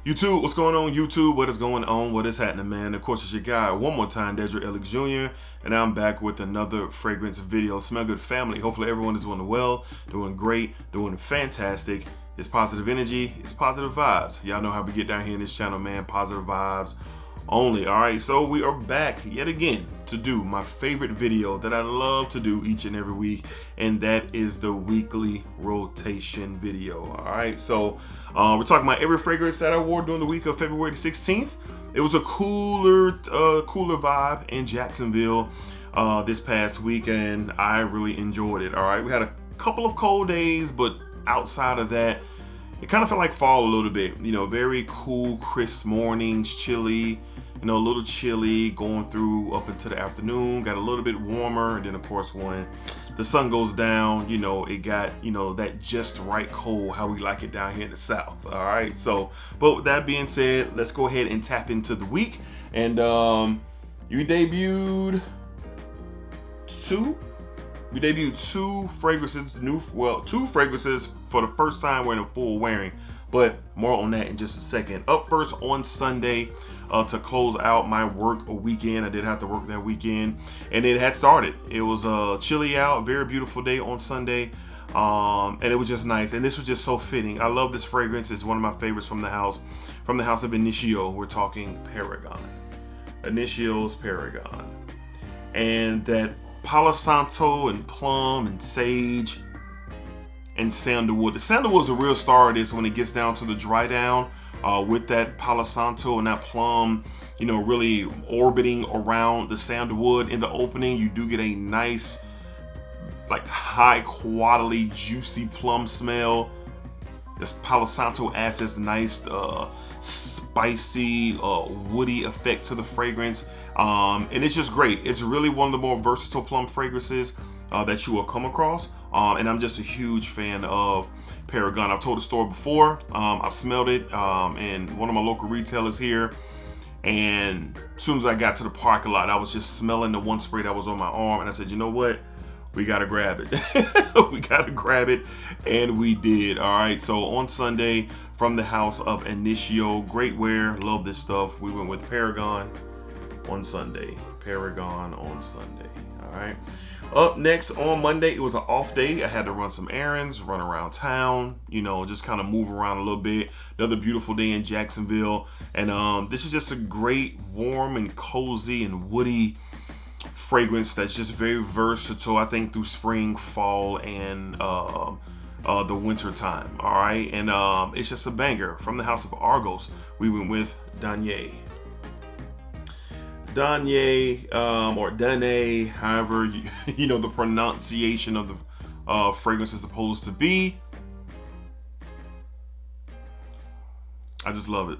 YouTube, what's going on YouTube? What is going on? What is happening, man? Of course, it's your guy, one more time, DEDRICKHICKSJR, and I'm back with another fragrance video. Smell good, family. Hopefully everyone is doing well, doing great, doing fantastic. It's positive energy, it's positive vibes. Y'all know how we get down here in this channel, man. Positive vibes only. All right, so we are back yet again to do my favorite video that I love to do each and every week, and that is the weekly rotation video. All right, so we're talking about every fragrance that I wore during the week of February the 16th. It was a cooler vibe in Jacksonville this past week, and I really enjoyed it. All right, we had a couple of cold days, but outside of that, it kind of felt like fall a little bit. You know, very cool, crisp mornings, chilly, you know, a little chilly going through up into the afternoon, got a little bit warmer. And then of course, when the sun goes down, you know, it got, you know, that just right cold, how we like it down here in the South. All right. So, but with that being said, let's go ahead and tap into the week. And you debuted two fragrances, two fragrances for the first time wearing a full wearing, but more on that in just a second. Up first on Sunday, to close out my work weekend. I did have to work that weekend, and it had started. It was chilly out, very beautiful day on Sunday, and it was just nice. And this was just so fitting. I love this fragrance. It's one of my favorites from the house of Initio. We're talking Paragon, Initio's Paragon, and that Palo Santo and plum and sage and sandalwood. The sandalwood is a real star of this when it gets down to the dry down, with that Palo Santo and that plum, you know, really orbiting around the sandalwood in the opening. You do get a nice, like, high quality, juicy plum smell. This Palo Santo adds this nice, spicy, woody effect to the fragrance. And it's just great. It's really one of the more versatile plum fragrances that you will come across. And I'm just a huge fan of Paragon. I've told the story before. I've smelled it in one of my local retailers here. And as soon as I got to the parking lot, I was just smelling the one spray that was on my arm. And I said, you know what? We gotta grab it. We gotta grab it, and we did. All right, so on Sunday from the house of Initio, great wear, love this stuff. We went with Paragon on Sunday. Paragon on Sunday. All right, up next on Monday, it was an off day. I had to run some errands, run around town, you know, just kind of move around a little bit. Another beautiful day in Jacksonville, and this is just a great, warm and cozy and woody fragrance that's just very versatile, I think, through spring, fall, and the winter time. All right, and it's just a banger. From the house of Argos, we went with Danae, or Danae, however you know the pronunciation of the fragrance is supposed to be. I just love it.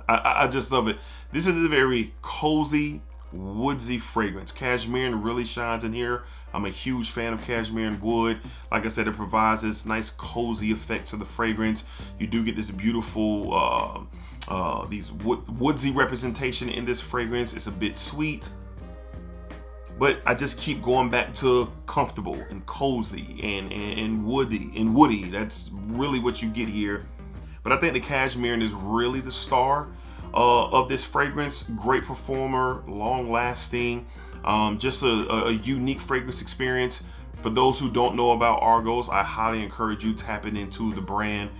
I just love it. This is a very cozy, woodsy fragrance. Cashmere really shines in here. I'm a huge fan of cashmere and wood. Like I said, it provides this nice cozy effect to the fragrance. You do get this beautiful woodsy representation in this fragrance. It's a bit sweet, but I just keep going back to comfortable and cozy and woody. That's really what you get here. But I think the cashmere is really the star of this fragrance. Great performer, long lasting, just a unique fragrance experience. For those who don't know about Argos, I highly encourage you tapping into the brand.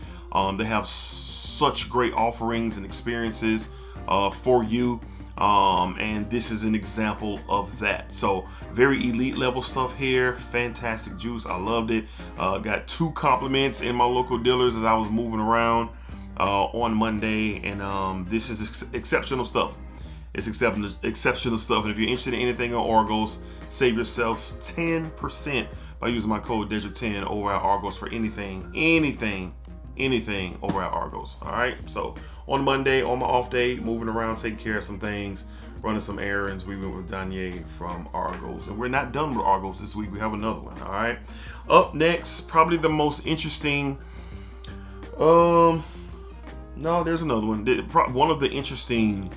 They have such great offerings and experiences for you, and this is an example of that. So very elite level stuff here. Fantastic juice. I loved it. Got 2 compliments in my local dealers as I was moving around on Monday, and this is exceptional stuff. It's exceptional stuff. And if you're interested in anything on Argos, save yourself 10% by using my code DEDRICK10 over at Argos for anything over at Argos. All right, so on Monday, on my off day, moving around, taking care of some things, running some errands, we went with Danae from Argos. And we're not done with Argos this week. We have another one. All right, up next, probably the most interesting, no, there's another one. One of the interesting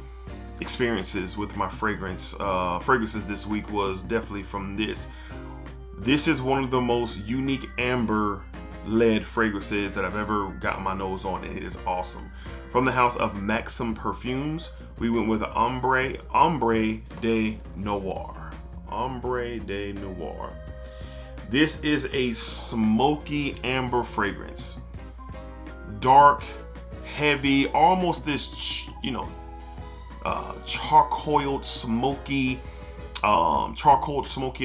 experiences with my fragrances this week was definitely from this. This is one of the most unique amber led fragrances that I've ever gotten my nose on, and it is awesome. From the house of Maxim Perfumes, we went with Ambre de Noir. Ambre de Noir. This is a smoky amber fragrance. Dark, heavy, almost this, charcoaled smoky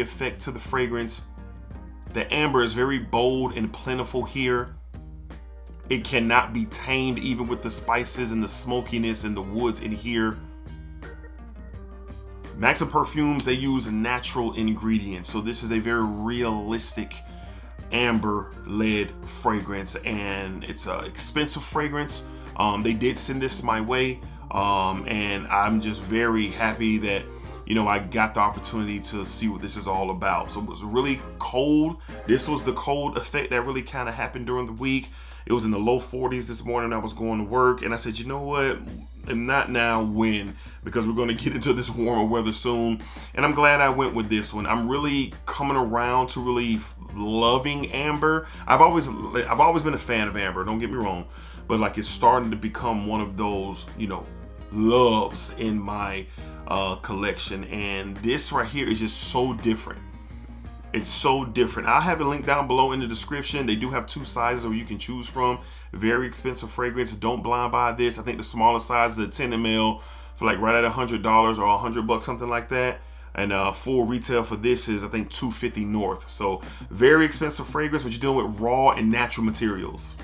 effect to the fragrance. The amber is very bold and plentiful here. It cannot be tamed even with the spices and the smokiness and the woods in here. Maxim Perfumes, they use natural ingredients, so this is a very realistic amber-led fragrance, and it's an expensive fragrance. They did send this my way, and I'm just very happy that I got the opportunity to see what this is all about. So it was really cold. This was the cold effect that really kind of happened during the week. It was in the low 40s this morning. I was going to work, and I said, you know what? And not now, when? Because we're going to get into this warmer weather soon. And I'm glad I went with this one. I'm really coming around to really loving amber. I've always been a fan of amber. Don't get me wrong, but like it's starting to become one of those, loves in my collection. And this right here is just so different. It's so different. I'll have a link down below in the description. They do have 2 sizes where you can choose from. Very expensive fragrance. Don't blind buy this. I think the smallest size is a 10 ml for like right at $100 or $100, something like that. And full retail for this is I think $250 North. So very expensive fragrance, but you're dealing with raw and natural materials.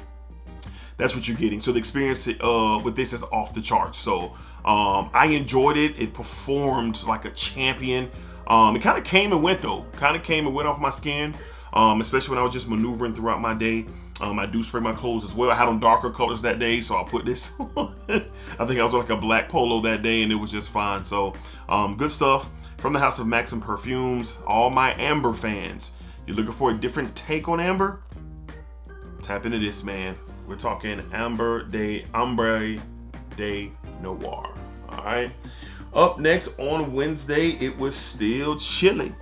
That's what you're getting. So the experience with this is off the charts. So I enjoyed it. It performed like a champion. It kind of came and went though. Kind of came and went off my skin, especially when I was just maneuvering throughout my day. I do spray my clothes as well. I had on darker colors that day, so I put this on. I think I was with like a black polo that day, and it was just fine. So good stuff from the house of Maxim Perfumes. All my amber fans, you're looking for a different take on amber? Tap into this, man. We're talking Ambre de Noir. All right. Up next on Wednesday, it was still chilly.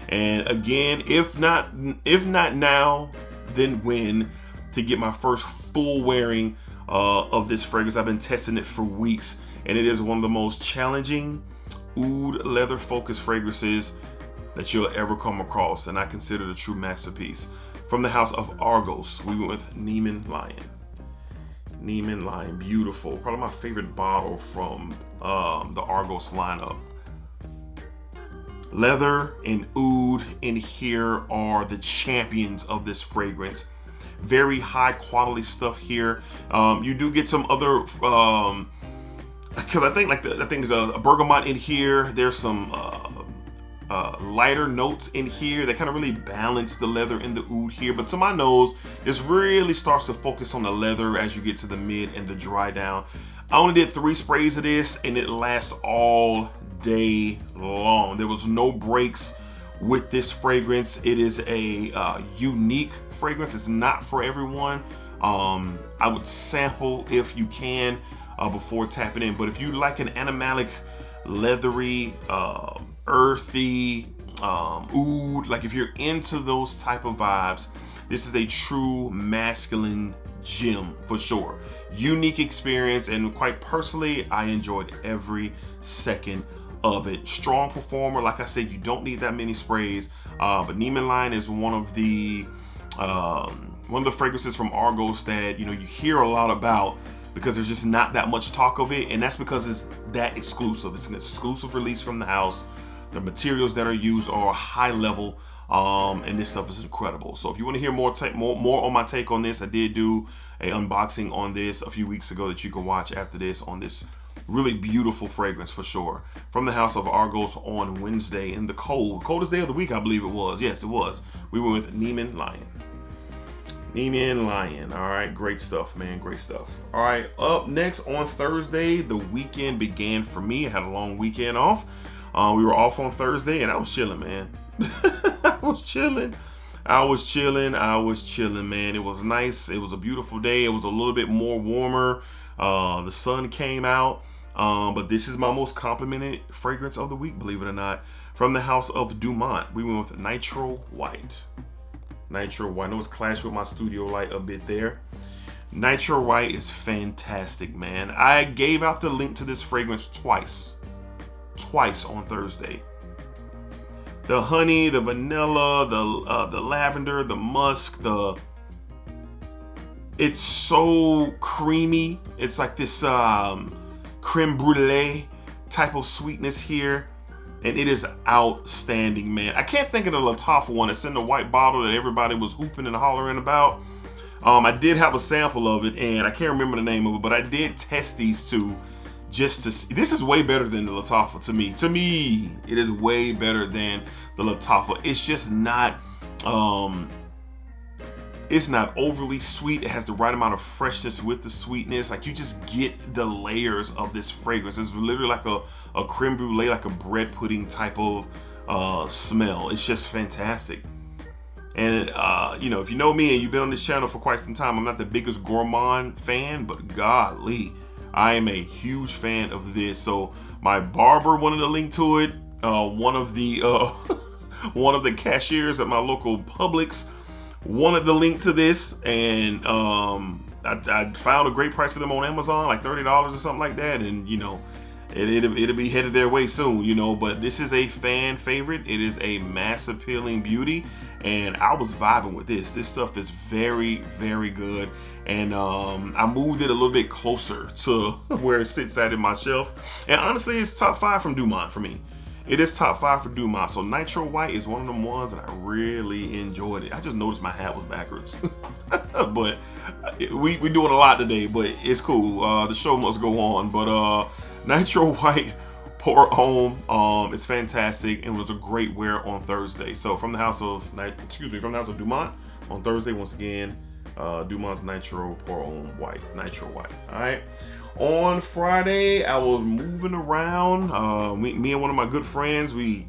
And again, if not now, then when to get my first full wearing of this fragrance. I've been testing it for weeks, and it is one of the most challenging oud leather focused fragrances that you'll ever come across, and I consider it a true masterpiece. From the house of Argos, we went with Neman Lion. Neman Lion, beautiful. Probably my favorite bottle from the Argos lineup. Leather and oud in here are the champions of this fragrance. Very high quality stuff here. You do get some other, because I think there's a bergamot in here. There's some lighter notes in here that kind of really balance the leather and the oud here, but to my nose this really starts to focus on the leather as you get to the mid and the dry down. I only did 3 sprays of this, and it lasts all day long. There was no breaks with this fragrance. It is a unique fragrance. It's not for everyone. I would sample if you can before tapping in, but if you like an animalic, leathery, earthy oud, like if you're into those type of vibes, this is a true masculine gem for sure. Unique experience, and quite personally, I enjoyed every second of it. Strong performer. Like I said, you don't need that many sprays, but Neman Lion is one of the fragrances from Argos that you hear a lot about, because there's just not that much talk of it, and that's because it's that exclusive. It's an exclusive release from the house. The materials that are used are high level, and this stuff is incredible. So if you want to hear more on my take on this, I did do an unboxing on this a few weeks ago that you can watch after this on this really beautiful fragrance for sure. From the house of Argos on Wednesday in the coldest day of the week, I believe it was. Yes, it was. We went with Neman Lion. Neman Lion. All right, great stuff, man. Great stuff. All right, up next on Thursday, the weekend began for me. I had a long weekend off. We were off on Thursday, and I was chilling, man. I was chilling, man. It was nice. It was a beautiful day. It was a little bit more warmer. The sun came out. But this is my most complimented fragrance of the week, believe it or not. From the house of Dumont, we went with Nitro White. Nitro White. I know it's clashed with my studio light a bit there. Nitro White is fantastic, man. I gave out the link to this fragrance twice on Thursday. The honey, the vanilla, the lavender, the musk, it's so creamy. It's like this creme brulee type of sweetness here. And it is outstanding, man. I can't think of the Lattafa one that's in the white bottle that everybody was hooping and hollering about. I did have a sample of it, and I can't remember the name of it, but I did test these two just to see. This is way better than the Lattafa to me. To me, it is way better than the Lattafa. It's just not, it's not overly sweet. It has the right amount of freshness with the sweetness. Like, you just get the layers of this fragrance. It's literally like a creme brulee, like a bread pudding type of smell. It's just fantastic. And, you know, if you know me and you've been on this channel for quite some time, I'm not the biggest gourmand fan, but golly, I am a huge fan of this. So my barber wanted to link to it. One of the one of the cashiers at my local Publix wanted the link to this, and I found a great price for them on Amazon, like $30 or something like that. And, you know, it'll be headed their way soon, you know. But this is a fan favorite. It is a mass appealing beauty, and I was vibing with this. This stuff is very, very good. And I moved it a little bit closer to where it sits at in my shelf. And honestly, it's top 5 from Dumont for me. It is top 5 for Dumont. So Nitro White is one of them ones that I really enjoyed it. I just noticed my hat was backwards. But we doing a lot today, but it's cool. The show must go on. But Nitro White, pour home. It's fantastic and was a great wear on Thursday. So from the house of Dumont on Thursday, once again, Dumont's Nitro Pour Homme White, Nitro White. All right. On Friday, I was moving around. Me and one of my good friends, we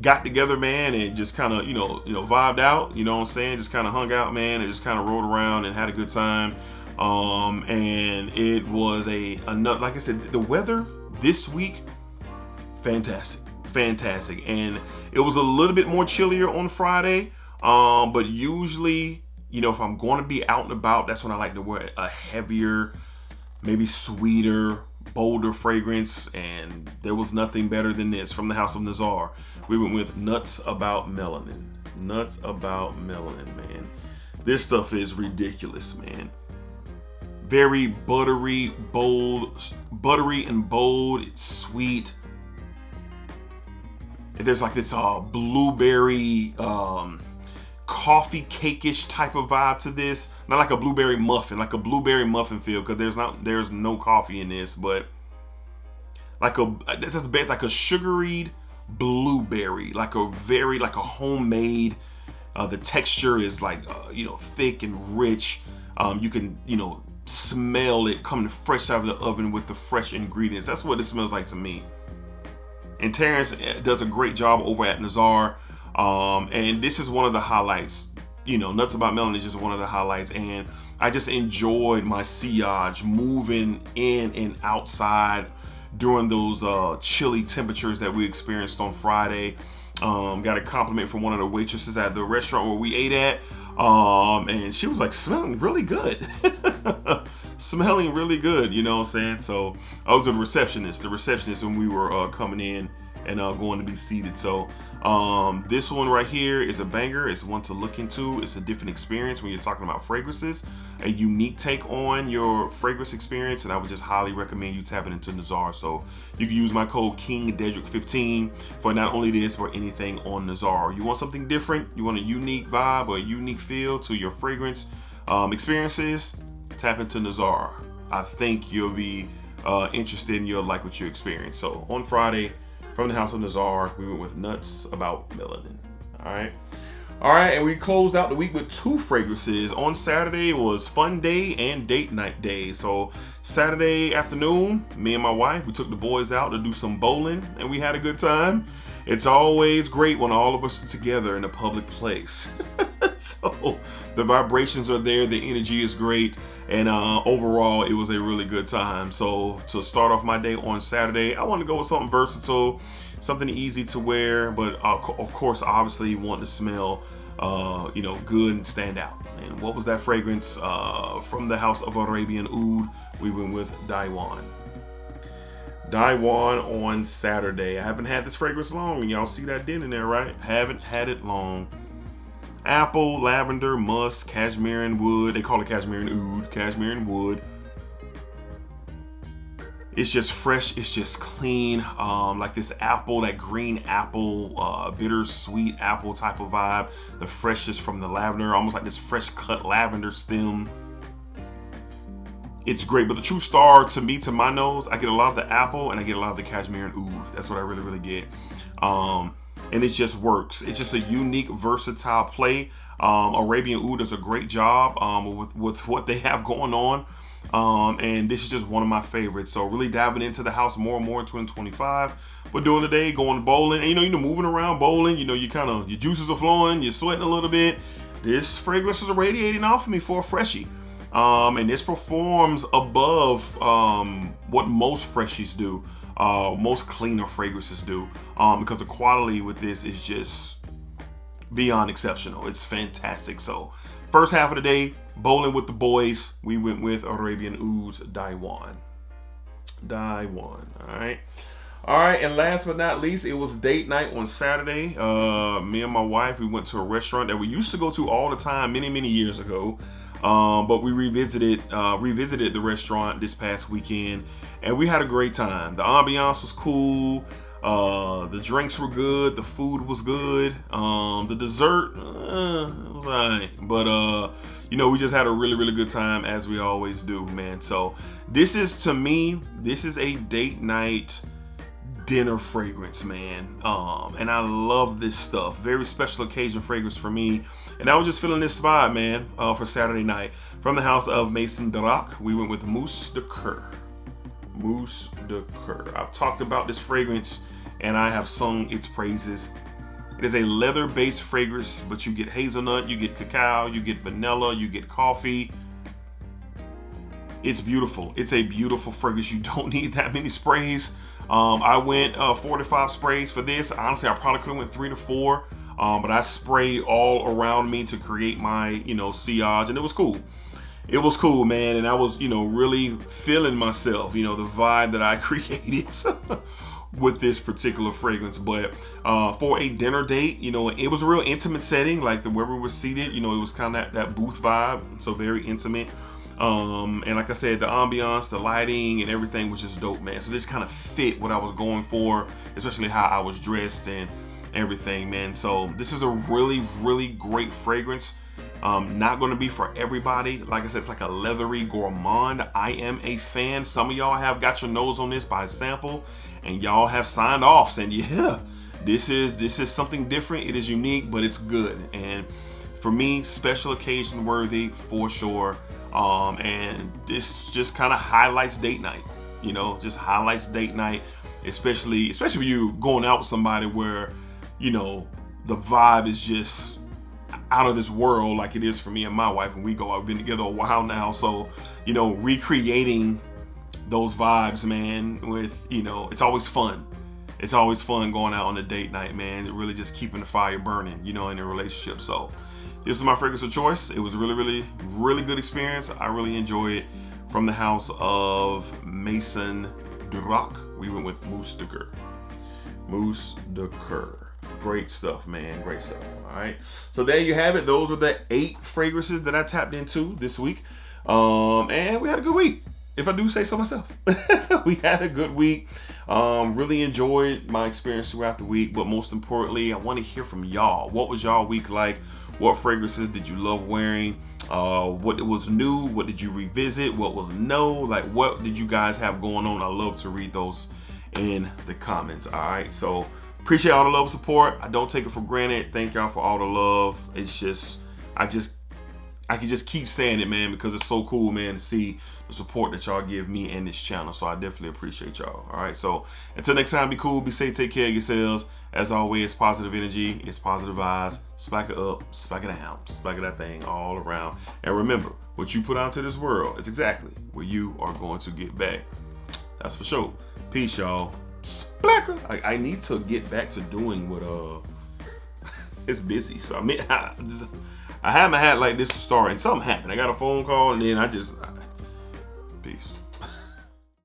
got together, man, and just kind of, you know, vibed out. You know what I'm saying? Just kind of hung out, man, and just kind of rode around and had a good time. And it was another, like I said, the weather this week, fantastic. And it was a little bit more chillier on Friday. But usually, you know, if I'm going to be out and about, that's when I like to wear a heavier, maybe sweeter, bolder fragrance. And there was nothing better than this from the house of Nazar. We went with Nuts About Melanin. Nuts About Melanin, man. This stuff is ridiculous, man. Very buttery and bold. It's sweet. And there's like this blueberry, coffee cake-ish type of vibe to this. Not like a blueberry muffin, like a blueberry muffin feel, because there's no coffee in this, but like this is the best, like a sugary blueberry, like a homemade. The texture is like you know, thick and rich. You can, you know, smell it coming fresh out of the oven with the fresh ingredients. That's what it smells like to me. And Terrence does a great job over at Nazar. And this is one of the highlights. You know, Nuts About Melanin is just one of the highlights. And I just enjoyed my sillage moving in and outside during those chilly temperatures that we experienced on Friday. Got a compliment from one of the waitresses at the restaurant where we ate at. And she was like, smelling really good. Smelling really good, you know what I'm saying? So I was the receptionist when we were coming in and going to be seated. So this one right here is a banger. It's one to look into. It's a different experience when you're talking about fragrances, a unique take on your fragrance experience, and I would just highly recommend you tapping into Nazar. So you can use my code KingDedrick15 for not only this but anything on Nazar. You want something different, you want a unique vibe or a unique feel to your fragrance experiences, tap into Nazar. I think you'll be interested and you'll like what you experience. So on Friday, from the house of Nazar, we went with Nuts About Melanin. All right, and we closed out the week with 2 fragrances. On Saturday was fun day and date night day. So Saturday afternoon, me and my wife, we took the boys out to do some bowling, and we had a good time. It's always great when all of us are together in a public place. So the vibrations are there, the energy is great, and overall it was a really good time. So to start off my day on Saturday, I wanted to go with something versatile, something easy to wear, but of course obviously you want to smell you know, good and stand out. And what was that fragrance? From the house of Arabian Oud, we went with Diwan. Diwan on Saturday. I haven't had this fragrance long, and y'all see that dent in there, right? Haven't had it long. Apple, lavender, musk, cashmere and wood. They call it cashmere and oud, cashmere and wood. It's just fresh, it's just clean, like this apple, that green apple, bittersweet apple type of vibe. The freshest from the lavender, almost like this fresh cut lavender stem. It's great, but the true star to me, to my nose, I get a lot of the apple and I get a lot of the cashmere and oud. That's what I really, really get. And it just works. It's just a unique, versatile play. Arabian Oud does a great job with what they have going on. And this is just one of my favorites. So really diving into the house more and more in 2025. But during the day, going bowling, and you know, moving around bowling, you know, your juices are flowing, you're sweating a little bit. This fragrance is radiating off of me for a freshie. And this performs above what most freshies do, most cleaner fragrances do, because the quality with this is just beyond exceptional. It's fantastic. So first half of the day, bowling with the boys, we went with Arabian Oud's Diwan. All right, and last but not least, it was date night on Saturday. Me and my wife, we went to a restaurant that we used to go to all the time many years ago. But we revisited the restaurant this past weekend, and we had a great time. The ambiance was cool. The drinks were good. The food was good. The dessert, it was alright. But you know, we just had a really good time, as we always do, man. So this is, to me, this is a date night dinner fragrance, man. And I love this stuff. Very special occasion fragrance for me. And I was just feeling this vibe, man, for Saturday night. From the house of Maison Dedrick, we went with Mousse de Cuir. Mousse de Cuir. I've talked about this fragrance and I have sung its praises. It is a leather-based fragrance, but you get hazelnut, you get cacao, you get vanilla, you get coffee. It's beautiful. It's a beautiful fragrance. You don't need that many sprays. I went 4 to 5 sprays for this. Honestly, I probably could have went 3 to 4, but I sprayed all around me to create my, sillage, and it was cool. It was cool, man, and I was, really feeling myself, the vibe that I created with this particular fragrance. But for a dinner date, it was a real intimate setting, like where we were seated, it was kind of that booth vibe, so very intimate. And like I said, the ambiance, the lighting, and everything was just dope, man. So this kind of fit what I was going for, especially how I was dressed and everything, man. So this is a really great fragrance. Not going to be for everybody. Like I said, it's like a leathery gourmand. I am a fan. Some of y'all have got your nose on this by sample, and y'all have signed off saying, yeah, this is something different. It is unique, but it's good. And for me, special occasion worthy for sure. And this just kind of highlights date night, just highlights date night, especially if you going out with somebody where, the vibe is just out of this world, like it is for me and my wife when we go out. We've been together a while now, so recreating those vibes, man, with it's always fun. It's always fun going out on a date night, man. It really just keeping the fire burning, in a relationship. So this is my fragrance of choice. It was a really good experience. I really enjoyed it. From the house of Maison Dedrick, we went with Mousse de Cuir. Mousse de Cuir. Great stuff, man. Great stuff. All right. So there you have it. Those were the 8 fragrances that I tapped into this week. And we had a good week, if I do say so myself. We had a good week. Really enjoyed my experience throughout the week. But most importantly, I want to hear from y'all. What was y'all week like? What fragrances did you love wearing? What was new? What did you revisit? What was no? Like, what did you guys have going on? I love to read those in the comments. All right. So appreciate all the love and support. I don't take it for granted. Thank y'all for all the love. It's just, I can just keep saying it, man, because it's so cool, man, to see the support that y'all give me and this channel. So I definitely appreciate y'all. All right. So until next time, be cool, be safe, take care of yourselves. As always, positive energy, it's positive vibes. Smack it up, smack it down, smack it that thing all around. And remember, what you put out to this world is exactly what you are going to get back. That's for sure. Peace, y'all. Splacker. I need to get back to doing what it's busy. So I mean, I haven't had like this to start, and something happened. I got a phone call, and then peace.